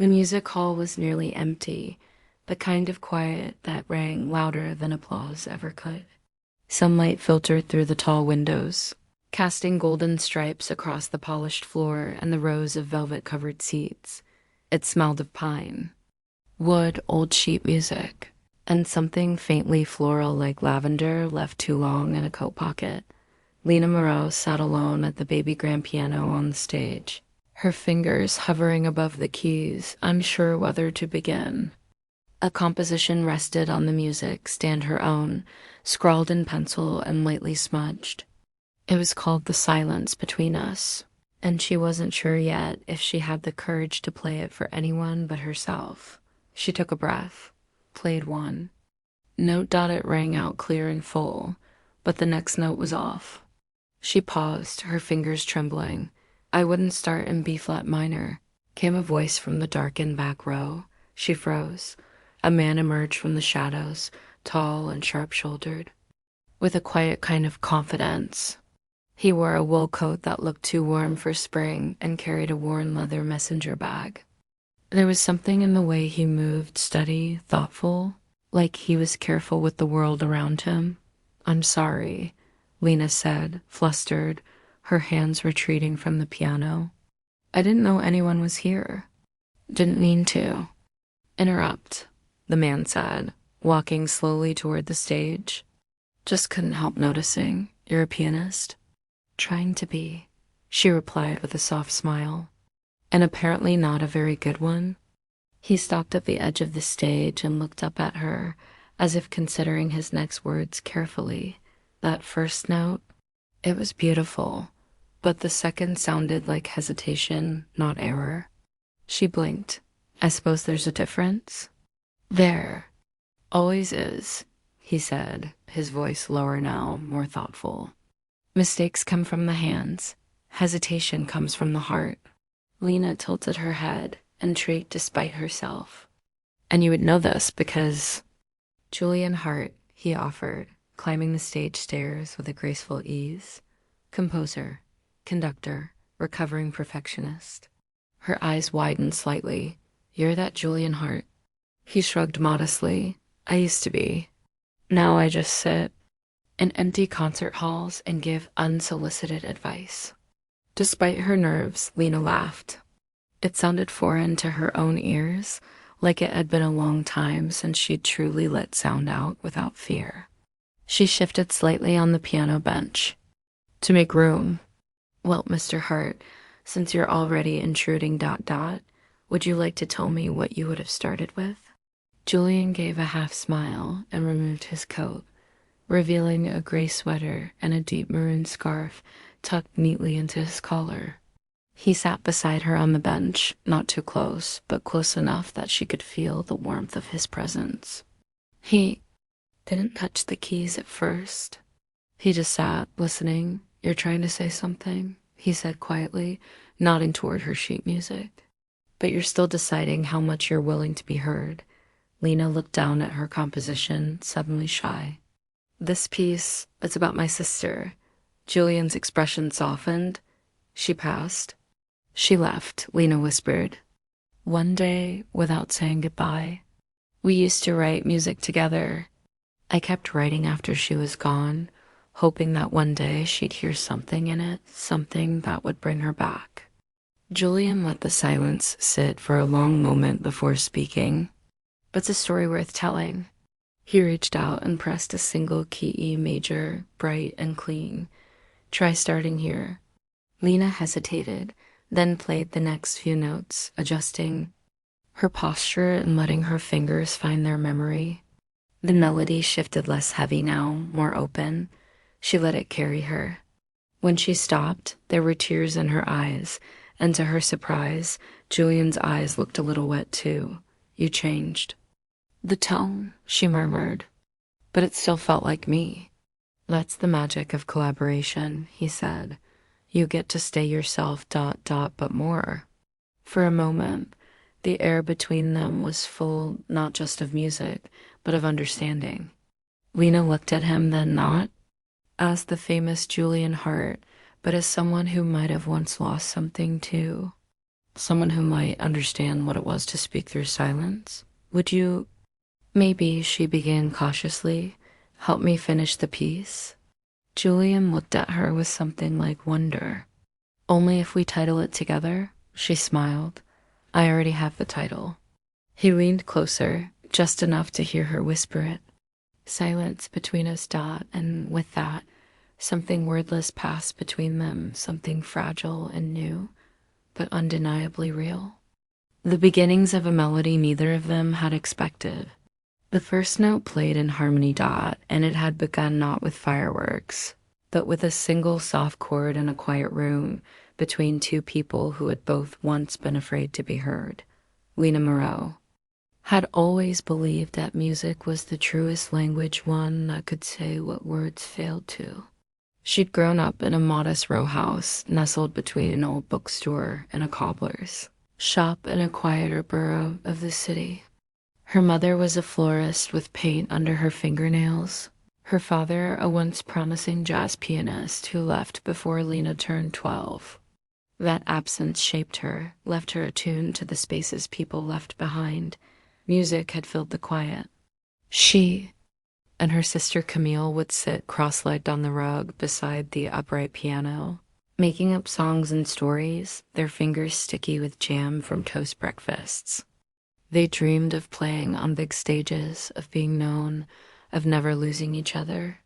The music hall was nearly empty, the kind of quiet that rang louder than applause ever could. Sunlight filtered through the tall windows, casting golden stripes across the polished floor and the rows of velvet-covered seats. It smelled of pine, wood, old sheet music, and something faintly floral like lavender left too long in a coat pocket. Lena Moreau sat alone at the baby grand piano on the stage, her fingers hovering above the keys, unsure whether to begin. A composition rested on the music stand, her own, scrawled in pencil and lightly smudged. It was called The Silence Between Us, and she wasn't sure yet if she had the courage to play it for anyone but herself. She took a breath, played one. Note. It rang out clear and full, but the next note was off. She paused, her fingers trembling. "I wouldn't start in B-flat minor," came a voice from the darkened back row. She froze. A man emerged from the shadows, tall and sharp-shouldered, with a quiet kind of confidence. He wore a wool coat that looked too warm for spring and carried a worn leather messenger bag. There was something in the way he moved, steady, thoughtful, like he was careful with the world around him. "I'm sorry," Lena said, flustered, her hands retreating from the piano. "I didn't know anyone was here." "Didn't mean to." "Interrupt," the man said, walking slowly toward the stage. "Just couldn't help noticing. You're a pianist?" "Trying to be," she replied with a soft smile. "And apparently not a very good one." He stopped at the edge of the stage and looked up at her, as if considering his next words carefully. That first note, it was beautiful, but the second sounded like hesitation, not error. She blinked. "I suppose there's a difference?" "There always is," he said, his voice lower now, more thoughtful. "Mistakes come from the hands. Hesitation comes from the heart." Lena tilted her head, intrigued despite herself. "And you would know this because—" "Julian Hart," he offered, climbing the stage stairs with a graceful ease. "Composer, conductor, recovering perfectionist." Her eyes widened slightly. "You're that Julian Hart?" He shrugged modestly. "I used to be. Now I just sit in empty concert halls and give unsolicited advice." Despite her nerves, Lena laughed. It sounded foreign to her own ears, like it had been a long time since she'd truly let sound out without fear. She shifted slightly on the piano bench. "To make room. Well, Mr. Hart, since you're already intruding, would you like to tell me what you would have started with?" Julian gave a half smile and removed his coat, revealing a gray sweater and a deep maroon scarf tucked neatly into his collar. He sat beside her on the bench, not too close, but close enough that she could feel the warmth of his presence. He didn't touch the keys at first. He just sat, listening. "You're trying to say something," he said quietly, nodding toward her sheet music. "But you're still deciding how much you're willing to be heard." Lena looked down at her composition, suddenly shy. "This piece, it's about my sister." Julian's expression softened. "She passed." "She left," Lena whispered. "One day, without saying goodbye. We used to write music together. I kept writing after she was gone, hoping that one day she'd hear something in it, something that would bring her back." Julian let the silence sit for a long moment before speaking. "It's a story worth telling." He reached out and pressed a single key E major, bright and clean. "Try starting here." Lena hesitated, then played the next few notes, adjusting her posture and letting her fingers find their memory. The melody shifted less heavy now, more open. She let it carry her. When she stopped, there were tears in her eyes, and to her surprise, Julian's eyes looked a little wet too. "You changed." "The tone," she murmured. "But it still felt like me." "That's the magic of collaboration," he said. "You get to stay yourself, but more." For a moment, the air between them was full not just of music, but of understanding. Lena looked at him, then not as the famous Julian Hart, but as someone who might have once lost something too. Someone who might understand what it was to speak through silence. Would you, maybe, she began cautiously, help me finish the piece? Julian looked at her with something like wonder. Only if we title it together, she smiled. I already have the title. He leaned closer, just enough to hear her whisper it. Silence between us, and with that, something wordless passed between them, something fragile and new, but undeniably real. The beginnings of a melody neither of them had expected. The first note played in harmony, and it had begun not with fireworks, but with a single soft chord in a quiet room between two people who had both once been afraid to be heard. Lena Moreau had always believed that music was the truest language, one that could say what words failed to. She'd grown up in a modest row house nestled between an old bookstore and a cobbler's shop in a quieter borough of the city. Her mother was a florist with paint under her fingernails. Her father, a once promising jazz pianist who left before Lena turned 12. That absence shaped her, left her attuned to the spaces people left behind. Music had filled the quiet. She and her sister Camille would sit cross-legged on the rug beside the upright piano, making up songs and stories, their fingers sticky with jam from toast breakfasts. They dreamed of playing on big stages, of being known, of never losing each other.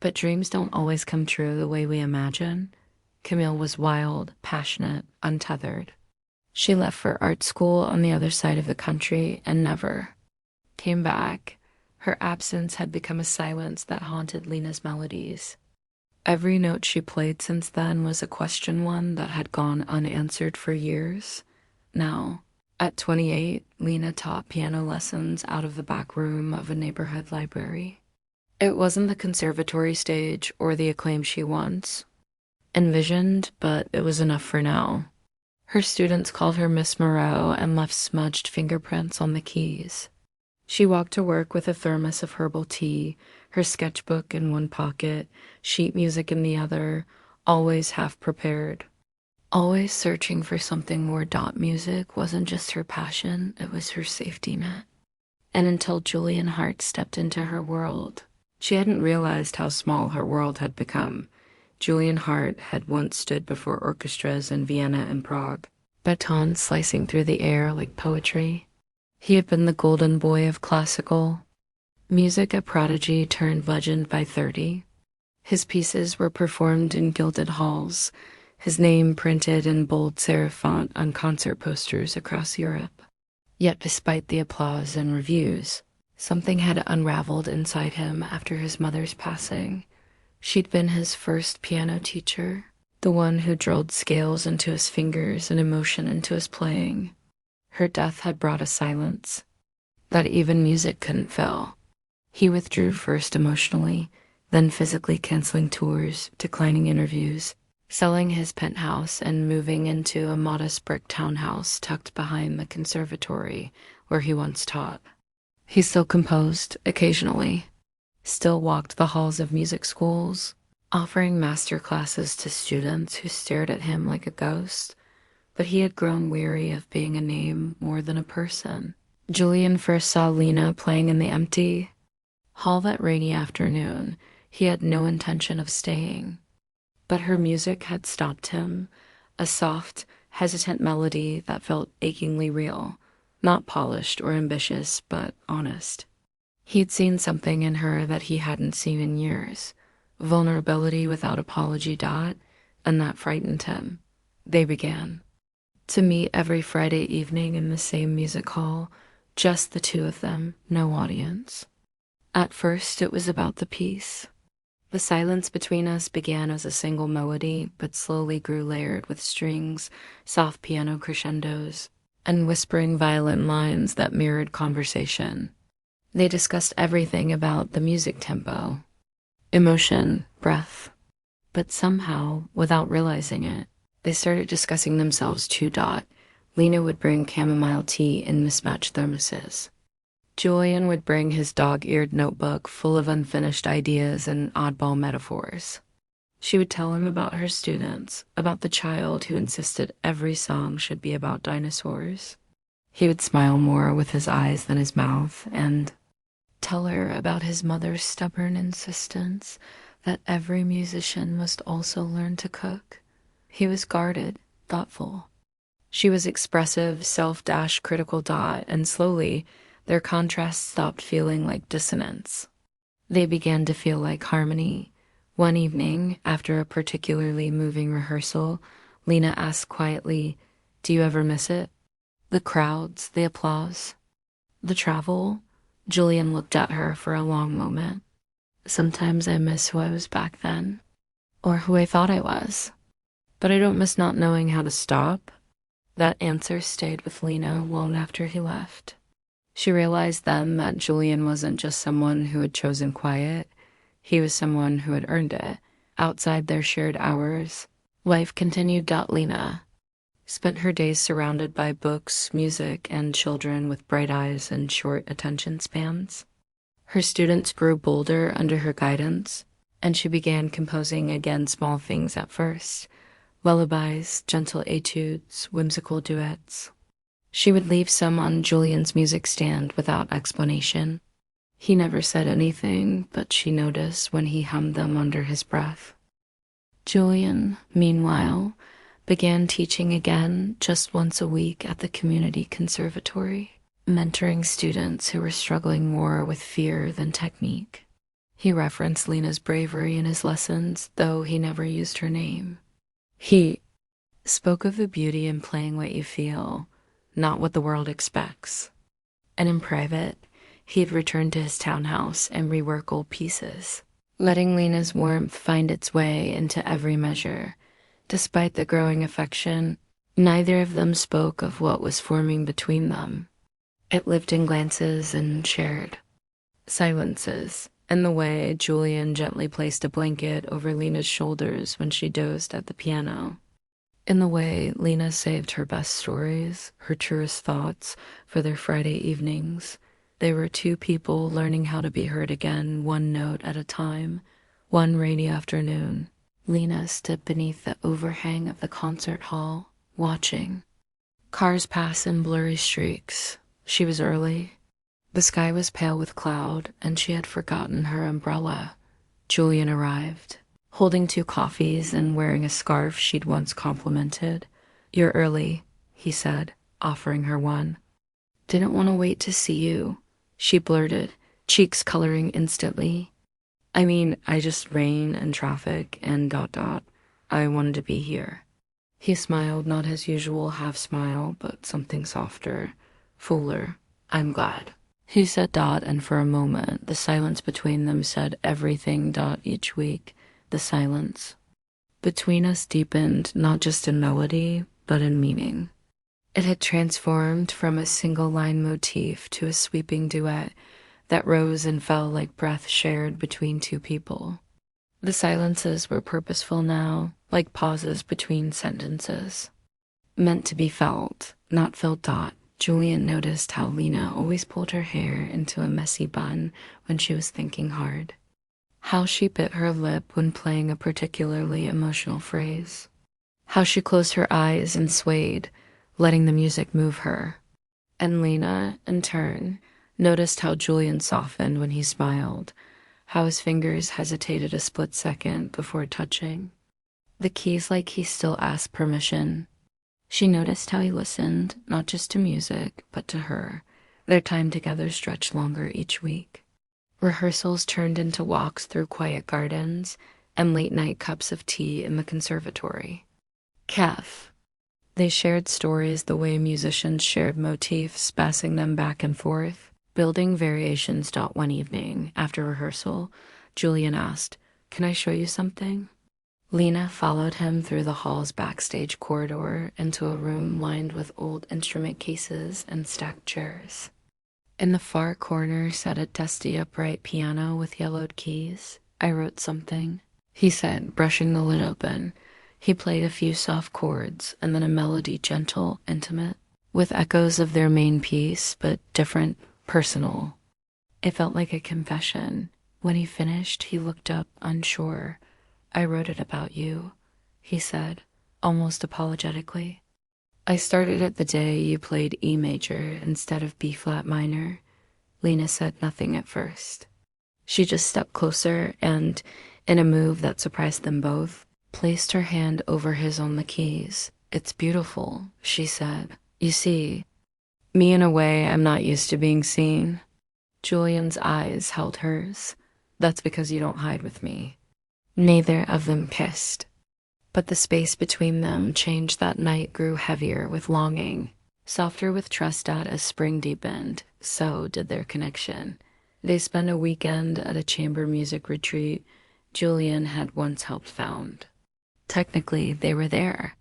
But dreams don't always come true the way we imagine. Camille was wild, passionate, untethered. She left for art school on the other side of the country and never came back. Her absence had become a silence that haunted Lena's melodies. Every note she played since then was a question, one that had gone unanswered for years. Now, at 28, Lena taught piano lessons out of the back room of a neighborhood library. It wasn't the conservatory stage or the acclaim she once envisioned, but it was enough for now. Her students called her Miss Moreau and left smudged fingerprints on the keys. She walked to work with a thermos of herbal tea, her sketchbook in one pocket, sheet music in the other, always half prepared. Always searching for something more. Music wasn't just her passion, it was her safety net. And until Julian Hart stepped into her world, she hadn't realized how small her world had become. Julian Hart had once stood before orchestras in Vienna and Prague, batons slicing through the air like poetry. He had been the golden boy of classical music, a prodigy turned legend by 30. His pieces were performed in gilded halls, his name printed in bold serif font on concert posters across Europe. Yet despite the applause and reviews, something had unraveled inside him after his mother's passing. She'd been his first piano teacher, the one who drilled scales into his fingers and emotion into his playing. Her death had brought a silence that even music couldn't fill. He withdrew first emotionally, then physically, canceling tours, declining interviews, selling his penthouse and moving into a modest brick townhouse tucked behind the conservatory where he once taught. He still composed, occasionally, still walked the halls of music schools, offering master classes to students who stared at him like a ghost, but he had grown weary of being a name more than a person. Julian first saw Lena playing in the empty hall that rainy afternoon. He had no intention of staying, but her music had stopped him, a soft, hesitant melody that felt achingly real, not polished or ambitious, but honest. He'd seen something in her that he hadn't seen in years, vulnerability without apology, and that frightened him. They began to meet every Friday evening in the same music hall, just the two of them, no audience. At first, it was about the piece. The silence between us began as a single melody, but slowly grew layered with strings, soft piano crescendos, and whispering violin lines that mirrored conversation. They discussed everything about the music tempo, emotion, breath. But somehow, without realizing it, they started discussing themselves too. Lena would bring chamomile tea in mismatched thermoses. Julian would bring his dog-eared notebook full of unfinished ideas and oddball metaphors. She would tell him about her students, about the child who insisted every song should be about dinosaurs. He would smile more with his eyes than his mouth and tell her about his mother's stubborn insistence that every musician must also learn to cook. He was guarded, thoughtful. She was expressive, self-critical. And slowly, their contrast stopped feeling like dissonance. They began to feel like harmony. One evening, after a particularly moving rehearsal, Lena asked quietly, "Do you ever miss it? The crowds, the applause, the travel?" Julian looked at her for a long moment. "Sometimes I miss who I was back then, or who I thought I was. But I don't miss not knowing how to stop." That answer stayed with Lena long after he left. She realized then that Julian wasn't just someone who had chosen quiet. He was someone who had earned it. Outside their shared hours, life continued. Lena spent her days surrounded by books, music, and children with bright eyes and short attention spans. Her students grew bolder under her guidance, and she began composing again small things at first. Lullabies, gentle etudes, whimsical duets. She would leave some on Julian's music stand without explanation. He never said anything, but she noticed when he hummed them under his breath. Julian, meanwhile, began teaching again just once a week at the community conservatory, mentoring students who were struggling more with fear than technique. He referenced Lena's bravery in his lessons, though he never used her name. He spoke of the beauty in playing what you feel, not what the world expects. And in private, he'd return to his townhouse and rework old pieces, letting Lena's warmth find its way into every measure. Despite the growing affection, neither of them spoke of what was forming between them. It lived in glances and shared silences, and the way Julian gently placed a blanket over Lena's shoulders when she dozed at the piano. In the way Lena saved her best stories, her truest thoughts, for their Friday evenings. They were two people learning how to be heard again, one note at a time. One rainy afternoon, Lena stood beneath the overhang of the concert hall, watching. Cars pass in blurry streaks. She was early. The sky was pale with cloud, and she had forgotten her umbrella. Julian arrived, holding 2 coffees and wearing a scarf she'd once complimented. "You're early," he said, offering her one. "Didn't want to wait to see you," she blurted, cheeks coloring instantly. "I mean, I just rain and traffic and ... I wanted to be here." He smiled, not his usual half smile, but something softer, fuller. "I'm glad," he said. And for a moment, the silence between them said everything. Each week, the silence between us deepened, not just in melody, but in meaning. It had transformed from a single-line motif to a sweeping duet that rose and fell like breath shared between 2 people. The silences were purposeful now, like pauses between sentences. Meant to be felt, not felt. Julian noticed how Lena always pulled her hair into a messy bun when she was thinking hard. How she bit her lip when playing a particularly emotional phrase. How she closed her eyes and swayed, letting the music move her. And Lena, in turn, noticed how Julian softened when he smiled, how his fingers hesitated a split second before touching the keys like he still asked permission. She noticed how he listened, not just to music, but to her. Their time together stretched longer each week. Rehearsals turned into walks through quiet gardens and late-night cups of tea in the conservatory. They shared stories the way musicians shared motifs, passing them back and forth, building variations. One evening, after rehearsal, Julian asked, "Can I show you something?" Lena followed him through the hall's backstage corridor into a room lined with old instrument cases and stacked chairs. In the far corner sat a dusty upright piano with yellowed keys. "I wrote something," he said, brushing the lid open. He played a few soft chords and then a melody, gentle, intimate, with echoes of their main piece, but different, personal. It felt like a confession. When he finished, he looked up, unsure. I wrote it about you, he said, almost apologetically. I started it the day you played E major instead of B flat minor. Lena said nothing at first. She just stepped closer and, in a move that surprised them both, placed her hand over his on the keys. It's beautiful, she said. You see, me in a way I'm not used to being seen. Julian's eyes held hers. That's because you don't hide with me. Neither of them kissed. But the space between them changed that night grew heavier with longing, softer with trust as spring deepened. So did their connection. They spent a weekend at a chamber music retreat Julian had once helped found. Technically, they were there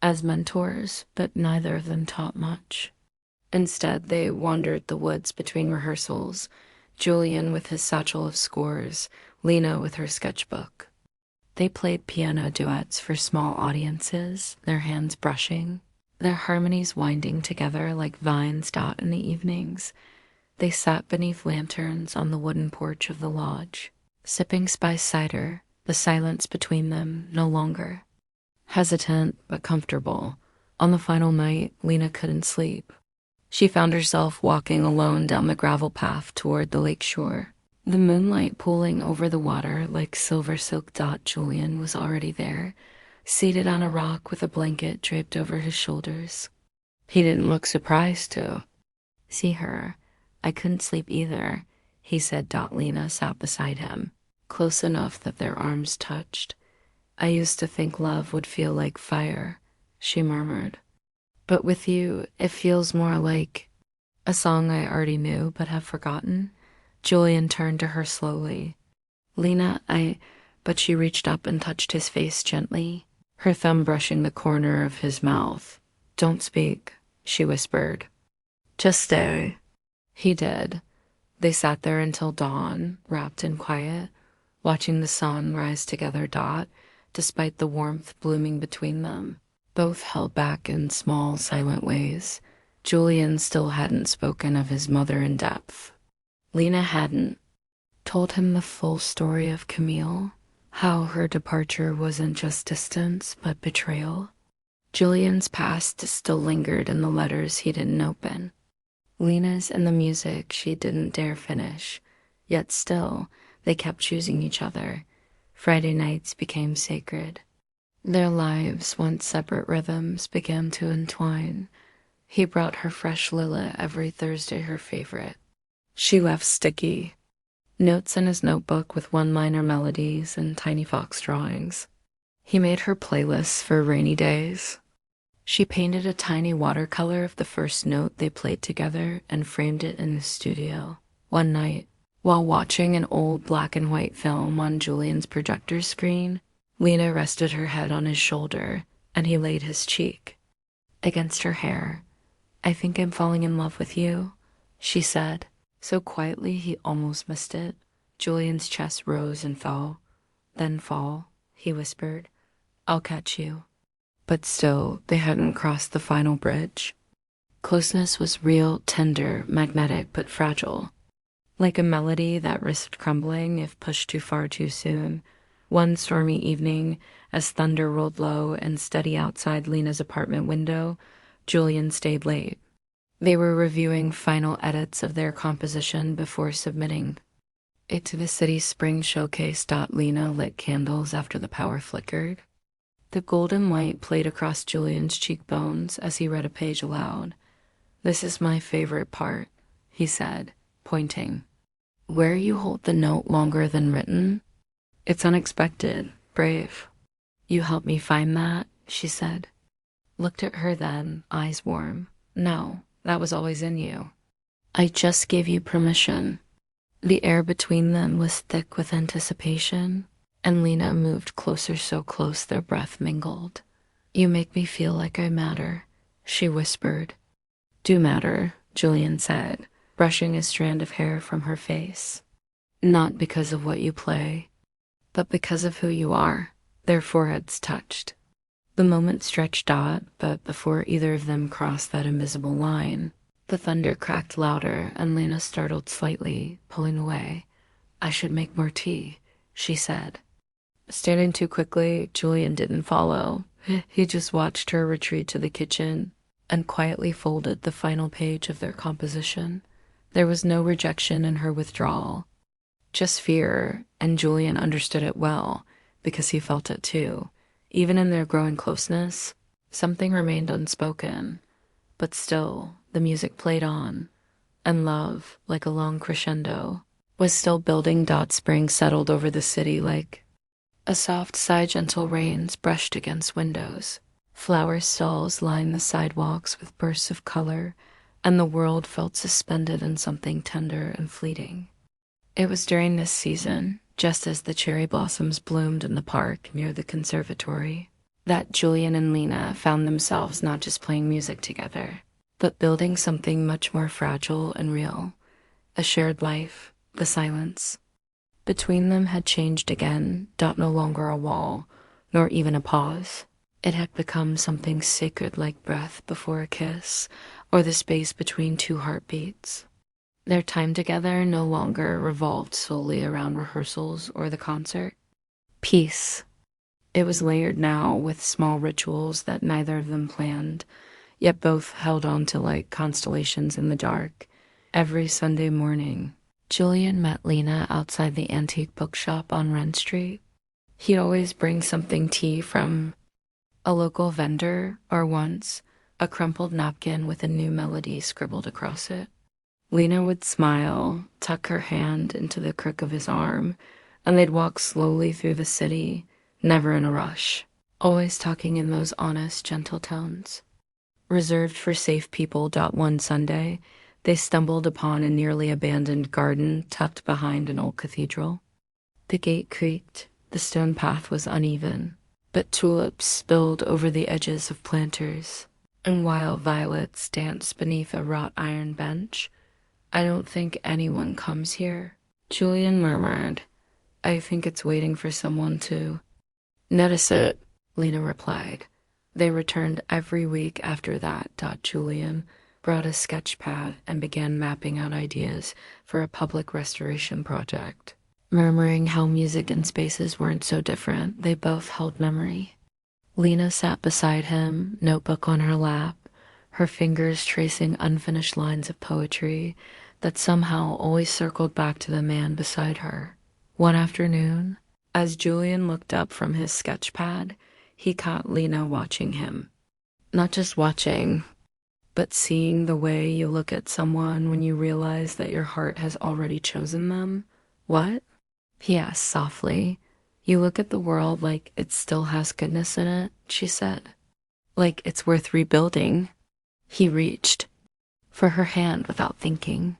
as mentors, but neither of them taught much. Instead, they wandered the woods between rehearsals, Julian with his satchel of scores, Lena with her sketchbook. They played piano duets for small audiences, their hands brushing, their harmonies winding together like vines in the evenings. They sat beneath lanterns on the wooden porch of the lodge, sipping spice cider, the silence between them no longer. Hesitant but comfortable, on the final night, Lena couldn't sleep. She found herself walking alone down the gravel path toward the lake shore. The moonlight pooling over the water like silver silk. Julian was already there, seated on a rock with a blanket draped over his shoulders. He didn't look surprised to see her. I couldn't sleep either, he said. Lena sat beside him, close enough that their arms touched. I used to think love would feel like fire, she murmured. But with you, it feels more like a song I already knew but have forgotten. Julian turned to her slowly. Lena, but she reached up and touched his face gently, her thumb brushing the corner of his mouth. Don't speak, she whispered. Just stay. He did. They sat there until dawn, wrapped in quiet, watching the sun rise together. Despite the warmth blooming between them, both held back in small, silent ways. Julian still hadn't spoken of his mother in depth. Lena hadn't told him the full story of Camille, how her departure wasn't just distance, but betrayal. Julian's past still lingered in the letters he didn't open, Lena's in the music she didn't dare finish, yet still they kept choosing each other. Friday nights became sacred. Their lives, once separate rhythms, began to entwine. He brought her fresh Lila every Thursday, her favorite. She left sticky notes in his notebook with one-liner melodies and tiny fox drawings. He made her playlists for rainy days. She painted a tiny watercolor of the first note they played together and framed it in his studio. One night, while watching an old black and white film on Julian's projector screen, Lena rested her head on his shoulder, and he laid his cheek against her hair. I think I'm falling in love with you, she said, so quietly he almost missed it. Julian's chest rose and fell. Then fall, he whispered. I'll catch you. But still, they hadn't crossed the final bridge. Closeness was real, tender, magnetic, but fragile. Like a melody that risked crumbling if pushed too far too soon. One stormy evening, as thunder rolled low and steady outside Lena's apartment window, Julian stayed late. They were reviewing final edits of their composition before submitting it to the city's spring showcase. Lena lit candles after the power flickered. The golden light played across Julian's cheekbones as he read a page aloud. This is my favorite part, he said, pointing. Where you hold the note longer than written? It's unexpected, brave. You helped me find that, she said. Looked at her then, eyes warm. No, that was always in you. I just gave you permission. The air between them was thick with anticipation, and Lena moved closer, so close their breath mingled. You make me feel like I matter, she whispered. Do matter, Julian said, brushing a strand of hair from her face. Not because of what you play, but because of who you are. Their foreheads touched. The moment stretched out, but before either of them crossed that invisible line, the thunder cracked louder and Lena startled slightly, pulling away. I should make more tea, she said. Standing too quickly, Julian didn't follow. He just watched her retreat to the kitchen and quietly folded the final page of their composition. There was no rejection in her withdrawal, just fear, and Julian understood it well because he felt it too. Even in their growing closeness, something remained unspoken, but still, the music played on, and love, like a long crescendo, was still building. Spring settled over the city like a soft sigh. Gentle rains brushed against windows. Flower stalls lined the sidewalks with bursts of color, and the world felt suspended in something tender and fleeting. It was during this season, just as the cherry blossoms bloomed in the park near the conservatory, that Julian and Lena found themselves not just playing music together, but building something much more fragile and real. A shared life, the silence between them had changed again, no longer a wall, nor even a pause. It had become something sacred like breath before a kiss, or the space between two heartbeats. Their time together no longer revolved solely around rehearsals or the concert. Peace. It was layered now with small rituals that neither of them planned, yet both held on to like constellations in the dark. Every Sunday morning, Julian met Lena outside the antique bookshop on Wren Street. He'd always bring something tea from a local vendor, or once, a crumpled napkin with a new melody scribbled across it. Lena would smile, tuck her hand into the crook of his arm, and they'd walk slowly through the city, never in a rush, always talking in those honest, gentle tones. Reserved for safe people. One Sunday, they stumbled upon a nearly abandoned garden tucked behind an old cathedral. The gate creaked, the stone path was uneven, but tulips spilled over the edges of planters, and wild violets danced beneath a wrought iron bench. "I don't think anyone comes here," Julian murmured. "I think it's waiting for someone to notice it," Lena replied. They returned every week after that. Julian brought a sketch pad and began mapping out ideas for a public restoration project. Murmuring how music and spaces weren't so different, they both held memory. Lena sat beside him, notebook on her lap, her fingers tracing unfinished lines of poetry that somehow always circled back to the man beside her. One afternoon, as Julian looked up from his sketch pad, he caught Lena watching him. Not just watching, but seeing the way you look at someone when you realize that your heart has already chosen them. "What?" he asked softly. "You look at the world like it still has goodness in it," she said. "Like it's worth rebuilding." He reached for her hand without thinking.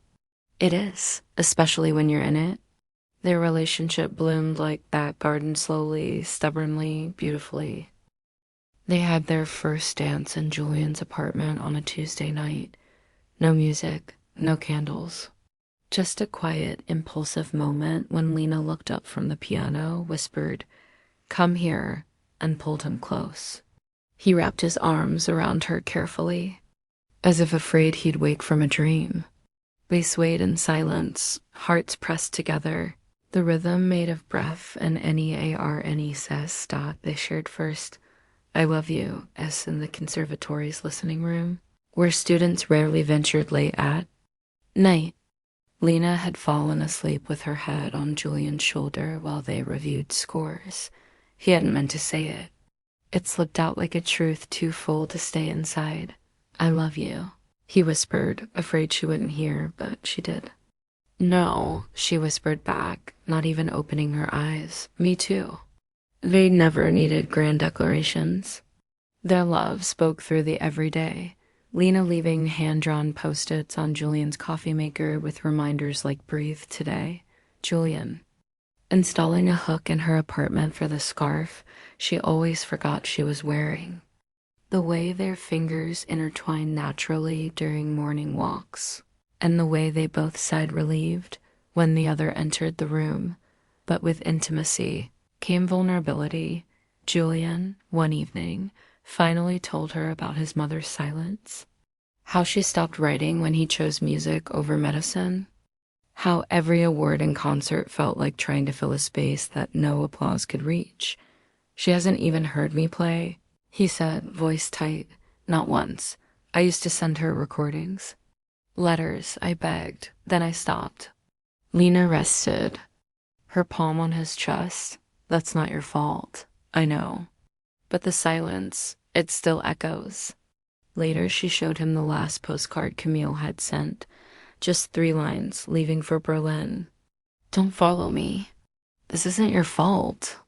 "It is, especially when you're in it." Their relationship bloomed like that garden, slowly, stubbornly, beautifully. They had their first dance in Julian's apartment on a Tuesday night. No music, no candles. Just a quiet, impulsive moment when Lena looked up from the piano, whispered, "Come here," and pulled him close. He wrapped his arms around her carefully, as if afraid he'd wake from a dream. They swayed in silence, hearts pressed together, the rhythm made of breath and NEARNESS. They shared first, "I love you," as in the conservatory's listening room, where students rarely ventured late at night. Lena had fallen asleep with her head on Julian's shoulder while they reviewed scores. He hadn't meant to say it. It slipped out like a truth too full to stay inside. "I love you," he whispered, afraid she wouldn't hear, but she did. "No," she whispered back, not even opening her eyes. "Me too." They never needed grand declarations. Their love spoke through the everyday. Lena leaving hand-drawn post-its on Julian's coffee maker with reminders like "Breathe today." Julian installing a hook in her apartment for the scarf she always forgot she was wearing. The way their fingers intertwined naturally during morning walks, and the way they both sighed relieved when the other entered the room. But with intimacy came vulnerability. Julian, one evening, finally told her about his mother's silence, how she stopped writing when he chose music over medicine, How every award and concert felt like trying to fill a space that no applause could reach. She hasn't even heard me play, he said, voice tight. Not once. I used to send her recordings. Letters, I begged. Then I stopped. Lena rested, her palm on his chest. That's not your fault. I know. But the silence, it still echoes. Later, she showed him the last postcard Camille had sent. Just 3 lines, leaving for Berlin. Don't follow me. This isn't your fault.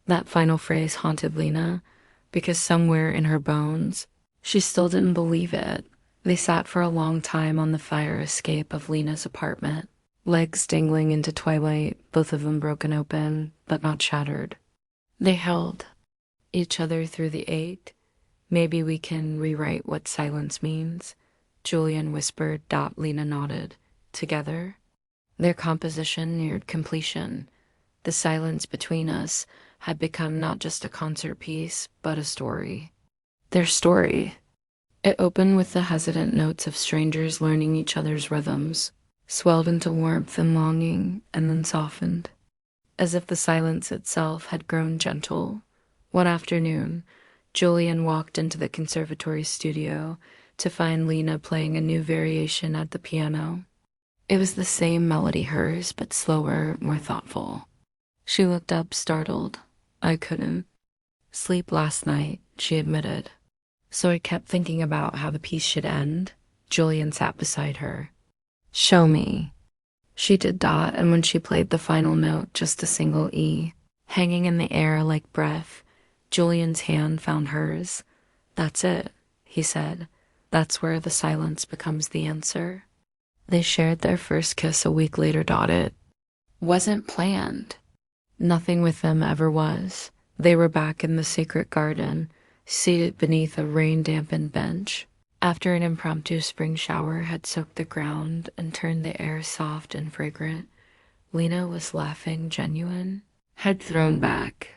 That final phrase haunted Lena, because somewhere in her bones, she still didn't believe it. They sat for a long time on the fire escape of Lena's apartment, legs dangling into twilight, both of them broken open, but not shattered. They held each other through the 8. Maybe we can rewrite what silence means, Julian whispered. Lena nodded. Together? Their composition neared completion. The silence between us had become not just a concert piece, but a story. Their story. It opened with the hesitant notes of strangers learning each other's rhythms, swelled into warmth and longing, and then softened, as if the silence itself had grown gentle. One afternoon, Julian walked into the conservatory studio to find Lena playing a new variation at the piano. It was the same melody hers, but slower, more thoughtful. She looked up, startled. I couldn't sleep last night, she admitted. So I kept thinking about how the piece should end. Julian sat beside her. Show me. She did. And when she played the final note, just a single E, hanging in the air like breath, Julian's hand found hers. That's it, he said. That's where the silence becomes the answer. They shared their first kiss a week later. It wasn't planned. Nothing with them ever was. They were back in the sacred garden, seated beneath a rain-dampened bench. After an impromptu spring shower had soaked the ground and turned the air soft and fragrant, Lena was laughing, genuine, head thrown back.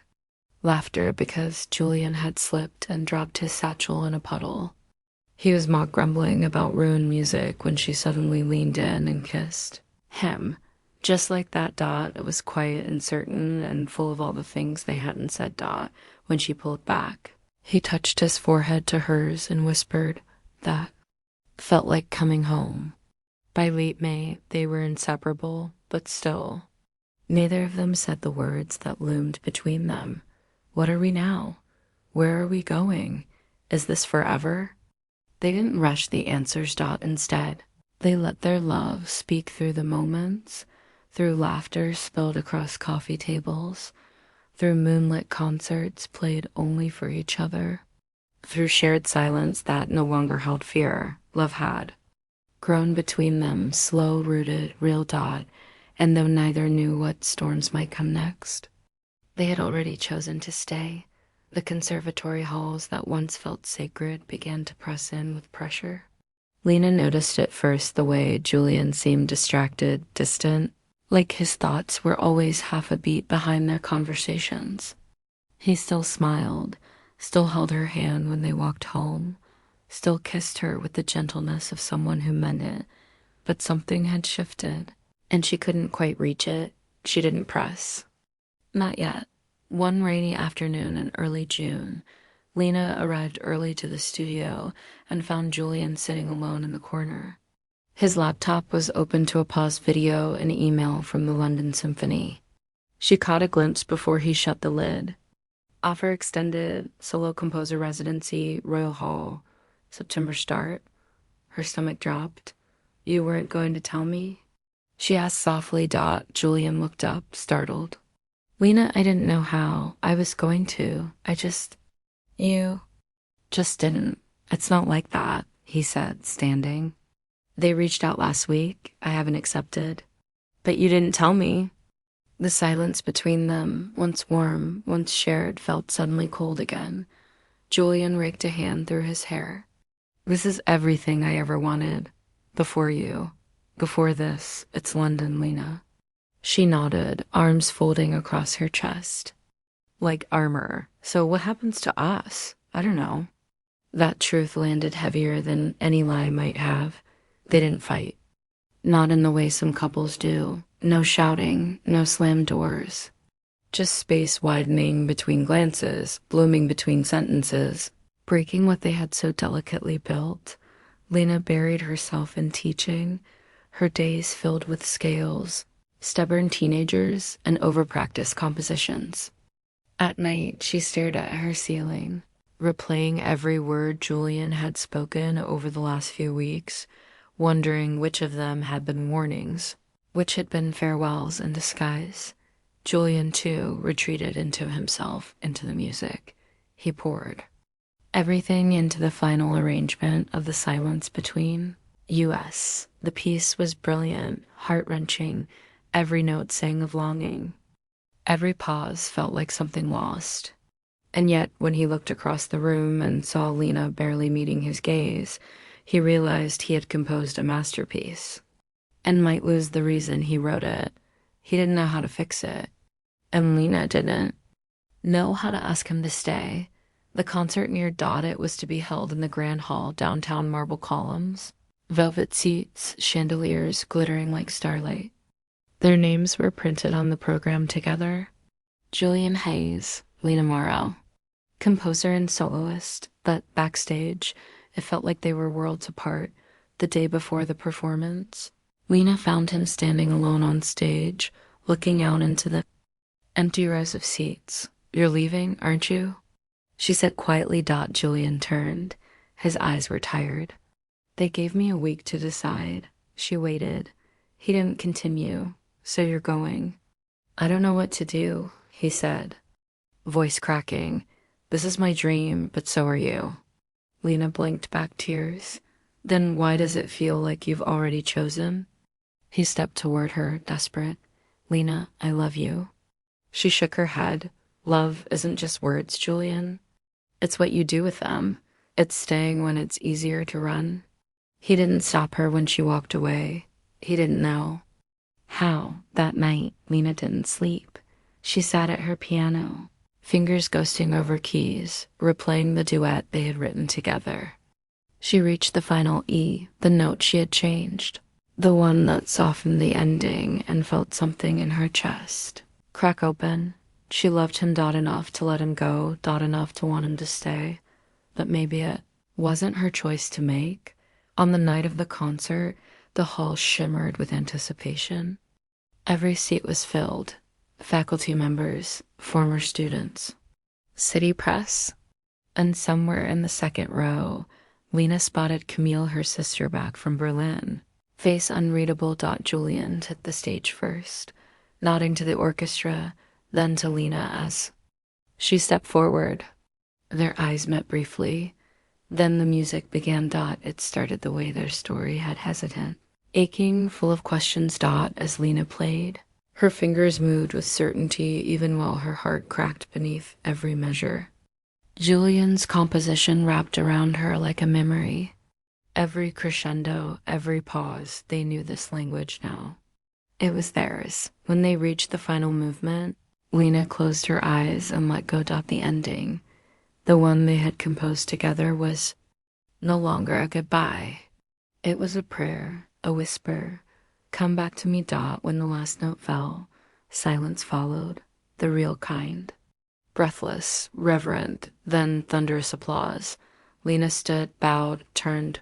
Laughter because Julian had slipped and dropped his satchel in a puddle. He was mock grumbling about ruined music when she suddenly leaned in and kissed him. Just like that. It was quiet and certain and full of all the things they hadn't said. When she pulled back, he touched his forehead to hers and whispered, that felt like coming home. By late May, they were inseparable, but still, neither of them said the words that loomed between them. What are we now? Where are we going? Is this forever? They didn't rush the answers. Instead, they let their love speak through the moments, through laughter spilled across coffee tables, through moonlit concerts played only for each other, through shared silence that no longer held fear. Love had grown between them, slow-rooted, real. And though neither knew what storms might come next, they had already chosen to stay. The conservatory halls that once felt sacred began to press in with pressure. Lena noticed at first the way Julian seemed distracted, distant, like his thoughts were always half a beat behind their conversations. He still smiled, still held her hand when they walked home, still kissed her with the gentleness of someone who meant it, but something had shifted, and she couldn't quite reach it. She didn't press. Not yet. One rainy afternoon in early June, Lena arrived early to the studio and found Julian sitting alone in the corner. His laptop was open to a paused video and email from the London Symphony. She caught a glimpse before he shut the lid. Offer extended, solo composer residency, Royal Hall, September start. Her stomach dropped. You weren't going to tell me? She asked softly. Julian looked up, startled. Lena, I didn't know how. I was going to. You just didn't. It's not like that, he said, standing. They reached out last week. I haven't accepted. But you didn't tell me. The silence between them, once warm, once shared, felt suddenly cold again. Julian raked a hand through his hair. This is everything I ever wanted. Before you. Before this. It's London, Lena. She nodded, arms folding across her chest. Like armor. So what happens to us? I don't know. That truth landed heavier than any lie might have. They didn't fight. Not in the way some couples do. No shouting, no slammed doors. Just space widening between glances, blooming between sentences. Breaking what they had so delicately built, Lena buried herself in teaching, her days filled with scales, stubborn teenagers, and overpracticed compositions. At night, she stared at her ceiling, replaying every word Julian had spoken over the last few weeks, wondering which of them had been warnings, which had been farewells in disguise. Julian, too, retreated into himself, into the music. He poured everything into the final arrangement of the silence between. U.S. The piece was brilliant, heart-wrenching. Every note sang of longing. Every pause felt like something lost. And yet, when he looked across the room and saw Lena barely meeting his gaze, he realized he had composed a masterpiece and might lose the reason he wrote it. He didn't know how to fix it. And Lena didn't know how to ask him to stay. The concert near Dot was to be held in the Grand Hall, downtown, marble columns, velvet seats, chandeliers glittering like starlight. Their names were printed on the program together. Julian Hayes, Lena Morrow. Composer and soloist, but backstage, it felt like they were worlds apart. The day before the performance, Lena found him standing alone on stage, looking out into the empty rows of seats. "You're leaving, aren't you?" She said quietly. Julian turned. His eyes were tired. "They gave me a week to decide." She waited. He didn't continue. "So you're going?" "I don't know what to do," he said, voice cracking. "This is my dream, but so are you." Lena blinked back tears. "Then why does it feel like you've already chosen?" He stepped toward her, desperate. "Lena, I love you." She shook her head. "Love isn't just words, Julian. It's what you do with them. It's staying when it's easier to run." He didn't stop her when she walked away. He didn't know how. That night, Lena didn't sleep. She sat at her piano, fingers ghosting over keys, replaying the duet they had written together. She reached the final E, the note she had changed, the one that softened the ending, and felt something in her chest crack open. She loved him enough to let him go, enough to want him to stay. But maybe it wasn't her choice to make. On the night of the concert, the hall shimmered with anticipation. Every seat was filled. Faculty members, former students, city press. And somewhere in the second row, Lena spotted Camille, her sister, back from Berlin. Face unreadable. Julian hit the stage first, nodding to the orchestra, then to Lena as she stepped forward. Their eyes met briefly. Then the music began. It started the way their story had hesitant, aching, full of questions. As Lena played, her fingers moved with certainty even while her heart cracked beneath every measure. Julian's composition wrapped around her like a memory. Every crescendo, every pause, they knew this language now. It was theirs. When they reached the final movement, Lena closed her eyes and let go. The ending, the one they had composed together, was no longer a goodbye. It was a prayer, a whisper. "Come back to me." When the last note fell, silence followed, the real kind. Breathless, reverent, then thunderous applause. Lena stood, bowed, turned,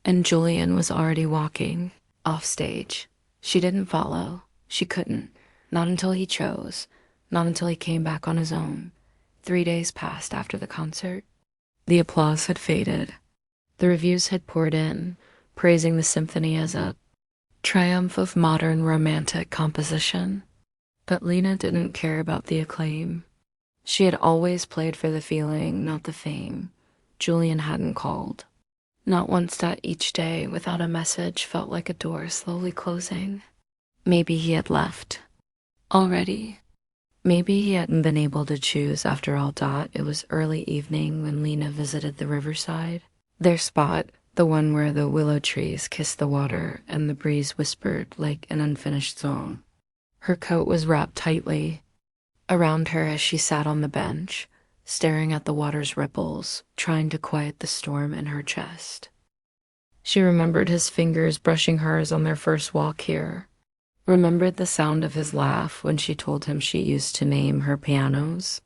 and Julian was already walking off stage. She didn't follow. She couldn't. Not until he chose. Not until he came back on his own. 3 days passed after the concert. The applause had faded. The reviews had poured in, praising the symphony as a triumph of modern romantic composition. But Lena didn't care about the acclaim. She had always played for the feeling, not the fame. Julian hadn't called. Not once. Each day without a message felt like a door slowly closing. Maybe he had left already. Maybe he hadn't been able to choose after all. It was early evening when Lena visited the riverside. Their spot, the one where the willow trees kissed the water and the breeze whispered like an unfinished song. Her coat was wrapped tightly around her as she sat on the bench, staring at the water's ripples, trying to quiet the storm in her chest. She remembered his fingers brushing hers on their first walk here. Remembered the sound of his laugh when she told him she used to name her pianos.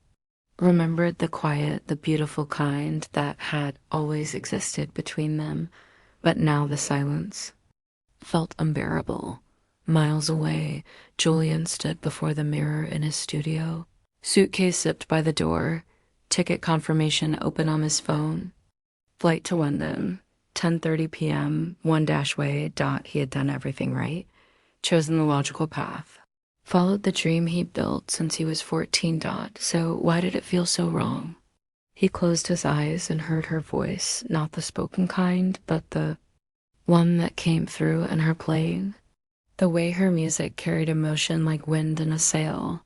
Remembered the quiet, the beautiful kind that had always existed between them, but now the silence felt unbearable. Miles away, Julian stood before the mirror in his studio, suitcase zipped by the door, ticket confirmation open on his phone. Flight to London, 10:30 p.m., one dash way. He had done everything right, chosen the logical path, followed the dream he built since he was 14. So why did it feel so wrong? He closed his eyes and heard her voice, not the spoken kind, but the one that came through in her playing. The way her music carried emotion like wind in a sail.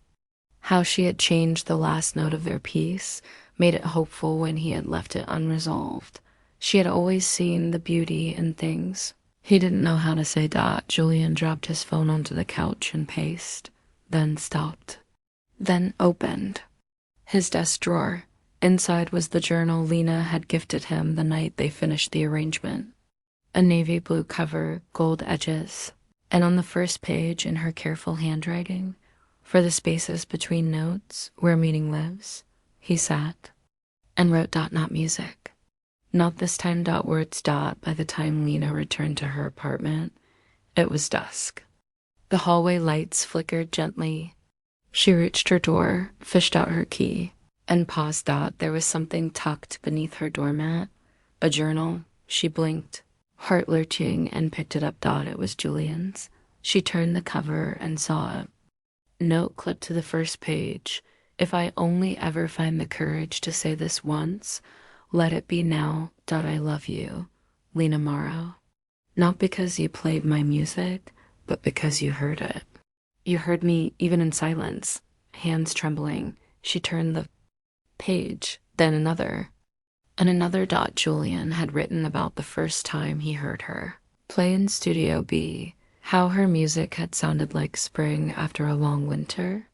How she had changed the last note of their piece, made it hopeful when he had left it unresolved. She had always seen the beauty in things. He didn't know how to say . Julian dropped his phone onto the couch and paced, then stopped, then opened his desk drawer. Inside was the journal Lena had gifted him the night they finished the arrangement. A navy blue cover, gold edges, and on the first page in her careful handwriting, for the spaces between notes where meaning lives, he sat and wrote . Not music. Not this time . Words . By the time Lena returned to her apartment, it was dusk. The hallway lights flickered gently. She reached her door, fished out her key, and paused . There was something tucked beneath her doormat. A journal. She blinked, heart lurching, and picked it up . It was Julian's. She turned the cover and saw it. Note clipped to the first page. If I only ever find the courage to say this once, let it be now. I love you, Lena Morrow. Not because you played my music, but because you heard it. You heard me even in silence. Hands trembling, she turned the page, then another. And another . Julian had written about the first time he heard her. Play in Studio B. How her music had sounded like spring after a long winter.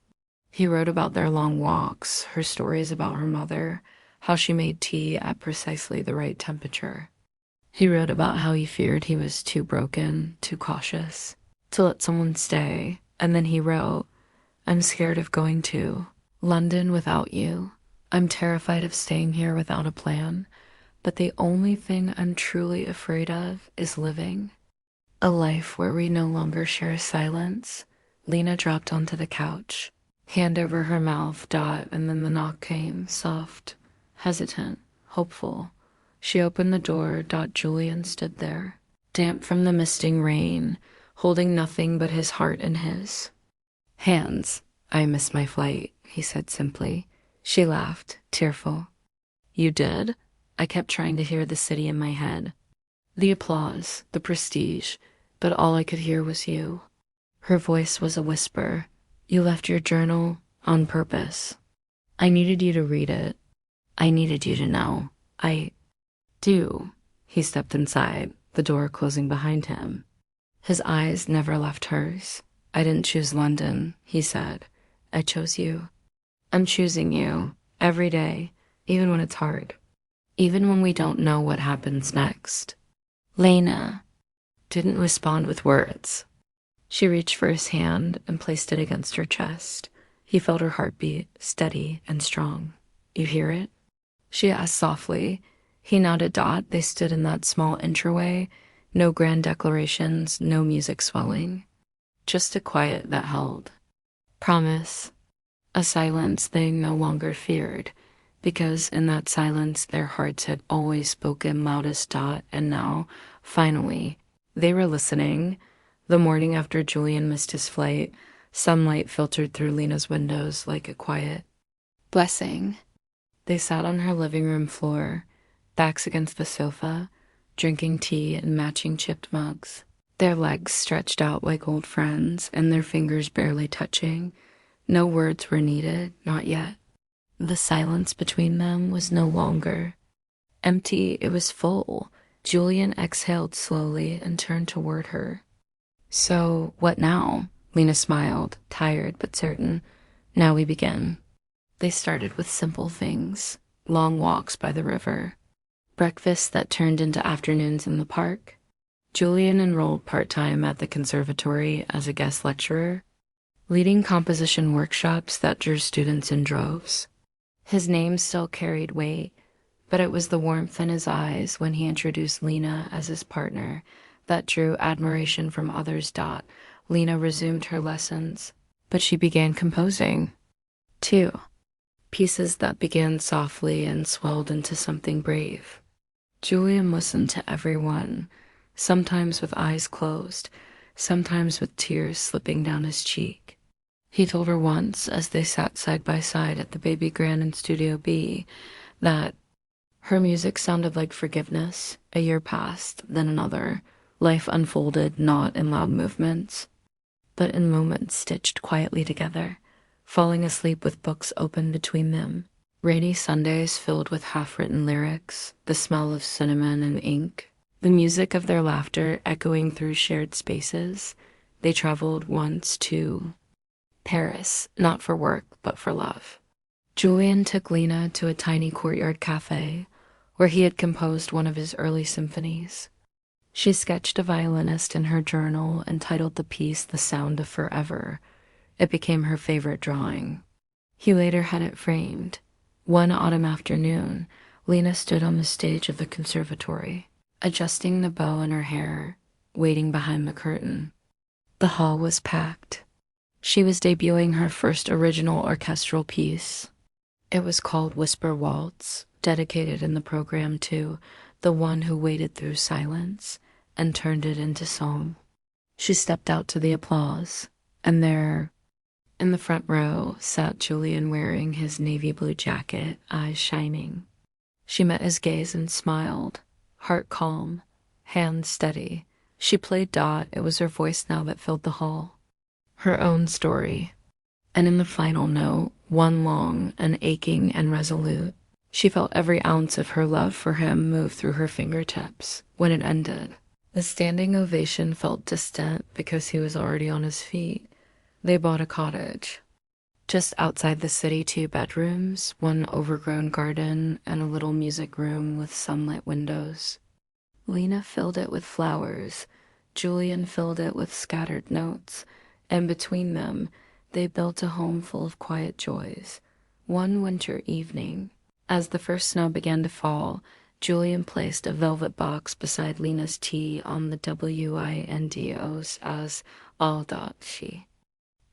He wrote about their long walks, her stories about her mother, how she made tea at precisely the right temperature. He wrote about how he feared he was too broken, too cautious, to let someone stay. And then he wrote, I'm scared of going to London without you. I'm terrified of staying here without a plan. But the only thing I'm truly afraid of is living. A life where we no longer share silence. Lena dropped onto the couch, hand over her mouth. And then the knock came, soft, hesitant, hopeful. She opened the door. Julian stood there, damp from the misting rain, holding nothing but his heart in his hands. I missed my flight, he said simply. She laughed, tearful. You did? I kept trying to hear the city in my head. The applause, the prestige, but all I could hear was you. Her voice was a whisper. You left your journal on purpose. I needed you to read it. I needed you to know. I do. He stepped inside, the door closing behind him. His eyes never left hers. I didn't choose London, he said. I chose you. I'm choosing you every day, even when it's hard. Even when we don't know what happens next. Lena didn't respond with words. She reached for his hand and placed it against her chest. He felt her heartbeat, steady and strong. You hear it? She asked softly. He nodded. They stood in that small entryway. No grand declarations, no music swelling. Just a quiet that held. Promise. A silence they no longer feared, because in that silence their hearts had always spoken loudest. And now, finally, they were listening. The morning after Julian missed his flight, sunlight filtered through Lena's windows like a quiet blessing. They sat on her living room floor, backs against the sofa, drinking tea in matching chipped mugs, their legs stretched out like old friends and their fingers barely touching. No words were needed, not yet. The silence between them was no longer empty, it was full. Julian exhaled slowly and turned toward her. So, what now? Lena smiled, tired but certain. Now we begin. They started with simple things. Long walks by the river. Breakfasts that turned into afternoons in the park. Julian enrolled part-time at the conservatory as a guest lecturer, leading composition workshops that drew students in droves. His name still carried weight, but it was the warmth in his eyes when he introduced Lena as his partner that drew admiration from others. Lena resumed her lessons, but she began composing, too. Pieces that began softly and swelled into something brave. Julian listened to everyone, sometimes with eyes closed, sometimes with tears slipping down his cheek. He told her once, as they sat side by side at the Baby Grand in Studio B, that her music sounded like forgiveness. A year passed, then another. Life unfolded not in loud movements, but in moments stitched quietly together, falling asleep with books open between them. Rainy Sundays filled with half-written lyrics, the smell of cinnamon and ink, the music of their laughter echoing through shared spaces. They traveled once to Paris, not for work, but for love. Julian took Lena to a tiny courtyard cafe where he had composed one of his early symphonies. She sketched a violinist in her journal and titled the piece "The Sound of Forever." It became her favorite drawing. He later had it framed. One autumn afternoon, Lena stood on the stage of the conservatory, adjusting the bow in her hair, waiting behind the curtain. The hall was packed. She was debuting her first original orchestral piece. It was called Whisper Waltz, dedicated in the program to the one who waited through silence and turned it into song. She stepped out to the applause, and there, in the front row, sat Julian wearing his navy blue jacket, eyes shining. She met his gaze and smiled, heart calm, hands steady. She played Dot. It was her voice now that filled the hall. Her own story. And in the final note, one long and aching and resolute, she felt every ounce of her love for him move through her fingertips. When it ended, the standing ovation felt distant because he was already on his feet. They bought a cottage. Just outside the city, 2 bedrooms, one overgrown garden, and a little music room with sunlit windows. Lena filled it with flowers. Julian filled it with scattered notes. And between them, they built a home full of quiet joys. One winter evening, as the first snow began to fall, Julian placed a velvet box beside Lena's tea on the windows as all dot she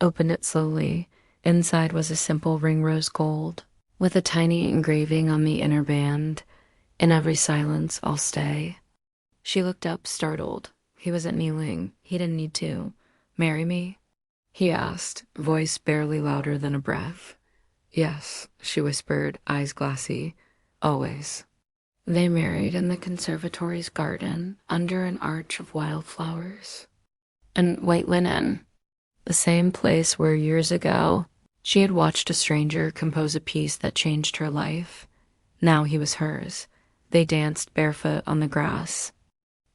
opened it slowly. Inside was a simple ring rose gold, with a tiny engraving on the inner band, "In every silence I'll stay." She looked up, startled. He wasn't kneeling. He didn't need to. "Marry me?" he asked, voice barely louder than a breath. "Yes," she whispered, eyes glassy. "Always." They married in the conservatory's garden, under an arch of wildflowers and white linen, the same place where years ago she had watched a stranger compose a piece that changed her life. Now he was hers. They danced barefoot on the grass,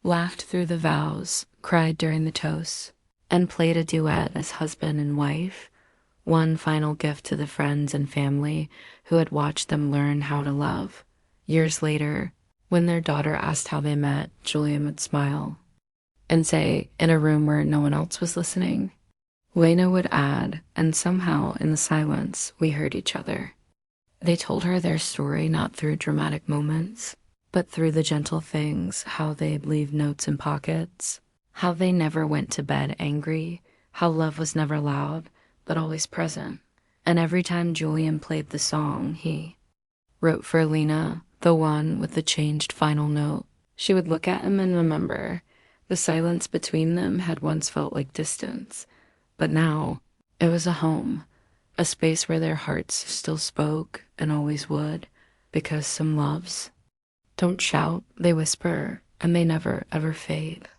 laughed through the vows, cried during the toasts, and played a duet as husband and wife, one final gift to the friends and family who had watched them learn how to love. Years later, when their daughter asked how they met, Julian would smile and say, in a room where no one else was listening. Lena would add, and somehow in the silence, we heard each other. They told her their story not through dramatic moments, but through the gentle things, how they'd leave notes in pockets, how they never went to bed angry, how love was never loud, but always present. And every time Julian played the song he wrote for Lena, the one with the changed final note, she would look at him and remember. The silence between them had once felt like distance, but now it was a home, a space where their hearts still spoke and always would, because some loves don't shout, they whisper, and they never ever fade.